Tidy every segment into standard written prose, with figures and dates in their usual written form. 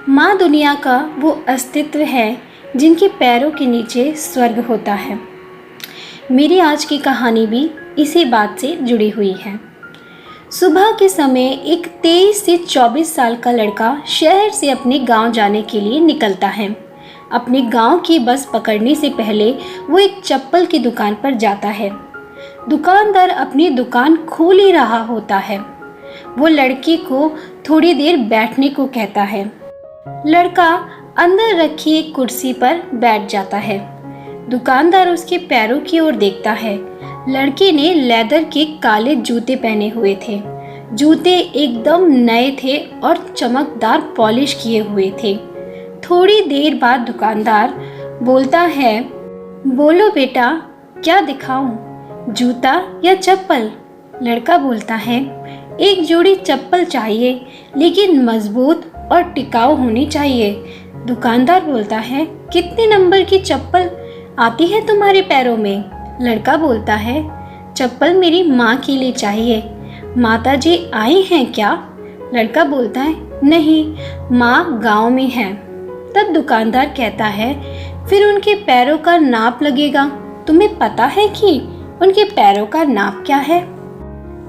माँ दुनिया का वो अस्तित्व है जिनके पैरों के नीचे स्वर्ग होता है। मेरी आज की कहानी भी इसी बात से जुड़ी हुई है। सुबह के समय एक 23 से 24 साल का लड़का शहर से अपने गांव जाने के लिए निकलता है। अपने गांव की बस पकड़ने से पहले वो एक चप्पल की दुकान पर जाता है। दुकानदार अपनी दुकान खोल ही रहा होता है। वो लड़के को थोड़ी देर बैठने को कहता है। लड़का अंदर रखी एक कुर्सी पर बैठ जाता है। दुकानदार उसके पैरों की ओर देखता है। लड़के ने लेदर के काले जूते पहने हुए थे। जूते एकदम नए थे और चमकदार पॉलिश किए हुए थे। थोड़ी देर बाद दुकानदार बोलता है, बोलो बेटा, क्या दिखाऊं, जूता या चप्पल? लड़का बोलता है, एक जोड़ी चप्पल चाहिए, लेकिन मजबूत और टिकाऊ होनी चाहिए। दुकानदार बोलता है, कितने नंबर की चप्पल आती है तुम्हारे पैरों में? लड़का बोलता है, चप्पल मेरी माँ के लिए चाहिए। माता जी आई हैं क्या? लड़का बोलता है, नहीं, माँ गांव में है। तब दुकानदार कहता है, फिर उनके पैरों का नाप लगेगा। तुम्हें पता है कि उनके पैरों का नाप क्या है?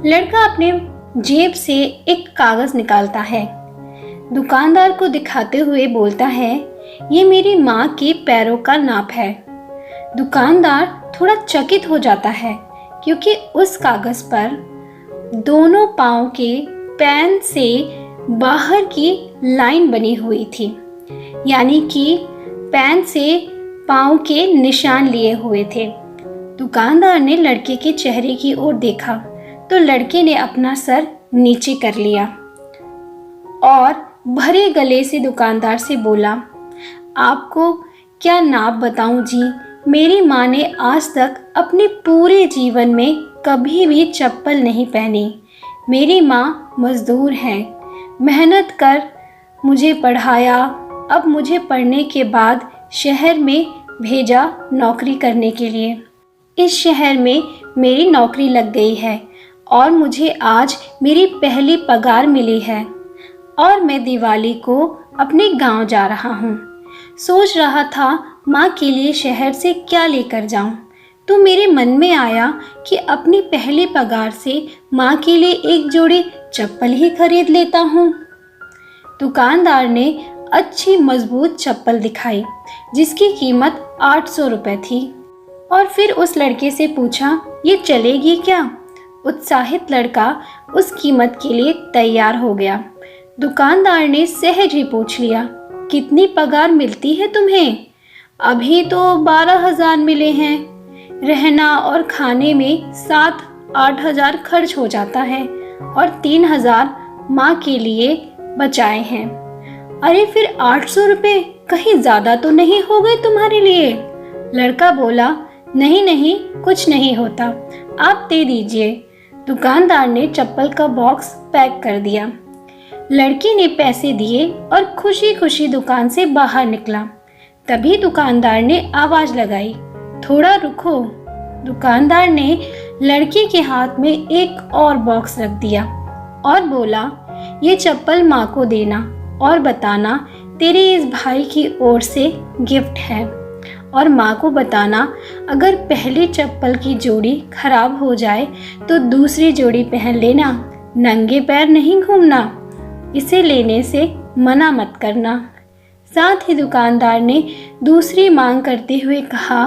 लड़का अपने जेब से एक कागज निकालता है। दुकानदार को दिखाते हुए बोलता है, ये मेरी माँ के पैरों का नाप है। दुकानदार थोड़ा चकित हो जाता है क्योंकि उस कागज पर दोनों पाँव के पैन से बाहर की लाइन बनी हुई थी, यानी कि पैन से पाँव के निशान लिए हुए थे। दुकानदार ने लड़के के चेहरे की ओर देखा तो लड़के ने अपना सर नीचे कर लिया और भरे गले से दुकानदार से बोला, आपको क्या नाप बताऊं जी? मेरी माँ ने आज तक अपने पूरे जीवन में कभी भी चप्पल नहीं पहनी। मेरी माँ मजदूर है, मेहनत कर मुझे पढ़ाया। अब मुझे पढ़ने के बाद शहर में भेजा नौकरी करने के लिए। इस शहर में मेरी नौकरी लग गई है और मुझे आज मेरी पहली पगार मिली है और मैं दिवाली को अपने गांव जा रहा हूँ। सोच रहा था माँ के लिए शहर से क्या लेकर जाऊँ, तो मेरे मन में आया कि अपनी पहली पगार से माँ के लिए एक जोड़ी चप्पल ही खरीद लेता हूँ। दुकानदार ने अच्छी मजबूत चप्पल दिखाई जिसकी कीमत 800 रुपये थी और फिर उस लड़के से पूछा, ये चलेगी क्या? उत्साहित लड़का उस कीमत के लिए तैयार हो गया। दुकानदार ने सहज ही पूछ लिया, कितनी पगार मिलती है तुम्हें? अभी तो 12,000 मिले हैं। रहना और खाने में 7-8 हजार खर्च हो जाता है और 3,000 माँ के लिए बचाए हैं। अरे फिर 800 रुपये कहीं ज़्यादा तो नहीं हो गए तुम्हारे लिए? लड़का बोला, नहीं नहीं, कुछ नहीं होता, आप दे दीजिए। दुकानदार ने चप्पल का बॉक्स पैक कर दिया। लड़की ने पैसे दिए और खुशी खुशी दुकान से बाहर निकला। तभी दुकानदार ने आवाज लगाई, थोड़ा रुको। दुकानदार ने लड़की के हाथ में एक और बॉक्स रख दिया और बोला, ये चप्पल माँ को देना और बताना तेरे इस भाई की ओर से गिफ्ट है, और माँ को बताना अगर पहली चप्पल की जोड़ी खराब हो जाए तो दूसरी जोड़ी पहन लेना, नंगे पैर नहीं घूमना, इसे लेने से मना मत करना। साथ ही दुकानदार ने दूसरी मांग करते हुए कहा,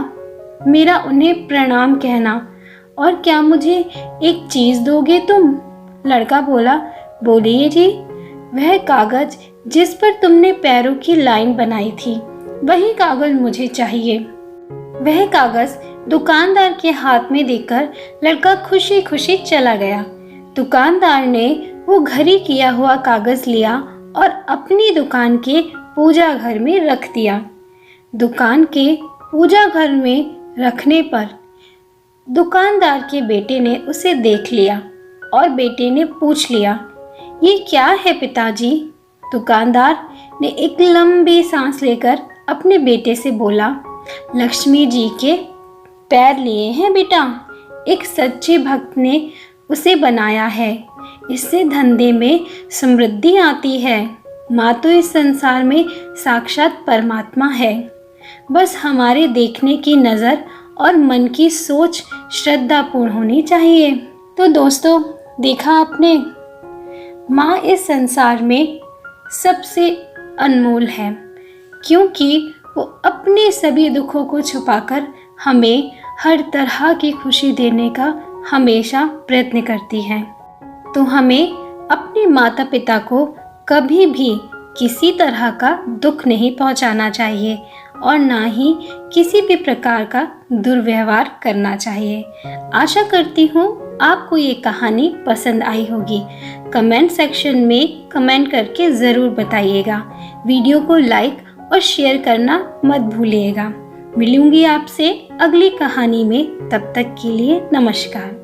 मेरा उन्हें प्रणाम कहना, और क्या मुझे एक चीज़ दोगे तुम? लड़का बोला, बोलिए जी। वह कागज जिस पर तुमने पैरों की लाइन बनाई थी, वही कागज मुझे चाहिए। वह कागज दुकानदार के हाथ में देकर लड़का खुशी खुशी चला गया। दुकानदार ने वो घड़ी किया हुआ कागज लिया और अपनी दुकान के पूजा घर में रख दिया। दुकान के पूजा घर में रखने पर दुकानदार के बेटे ने उसे देख लिया और बेटे ने पूछ लिया, ये क्या है पिताजी? दुकानदार ने एक लंबी सांस लेकर अपने बेटे से बोला, लक्ष्मी जी के पैर लिए हैं बेटा। एक सच्चे भक्त ने उसे बनाया है, इससे धंधे में समृद्धि आती है। माँ तो इस संसार में साक्षात परमात्मा है। बस हमारे देखने की नज़र और मन की सोच श्रद्धापूर्ण होनी चाहिए। तो दोस्तों, देखा आपने, माँ इस संसार में सबसे अनमोल है, क्योंकि वो अपने सभी दुखों को छुपाकर हमें हर तरह की खुशी देने का हमेशा प्रयत्न करती है। तो हमें अपने माता पिता को कभी भी किसी तरह का दुख नहीं पहुंचाना चाहिए और ना ही किसी भी प्रकार का दुर्व्यवहार करना चाहिए। आशा करती हूँ आपको ये कहानी पसंद आई होगी। कमेंट सेक्शन में कमेंट करके ज़रूर बताइएगा। वीडियो को लाइक और शेयर करना मत भूलिएगा। मिलूंगी आपसे अगली कहानी में। तब तक के लिए नमस्कार।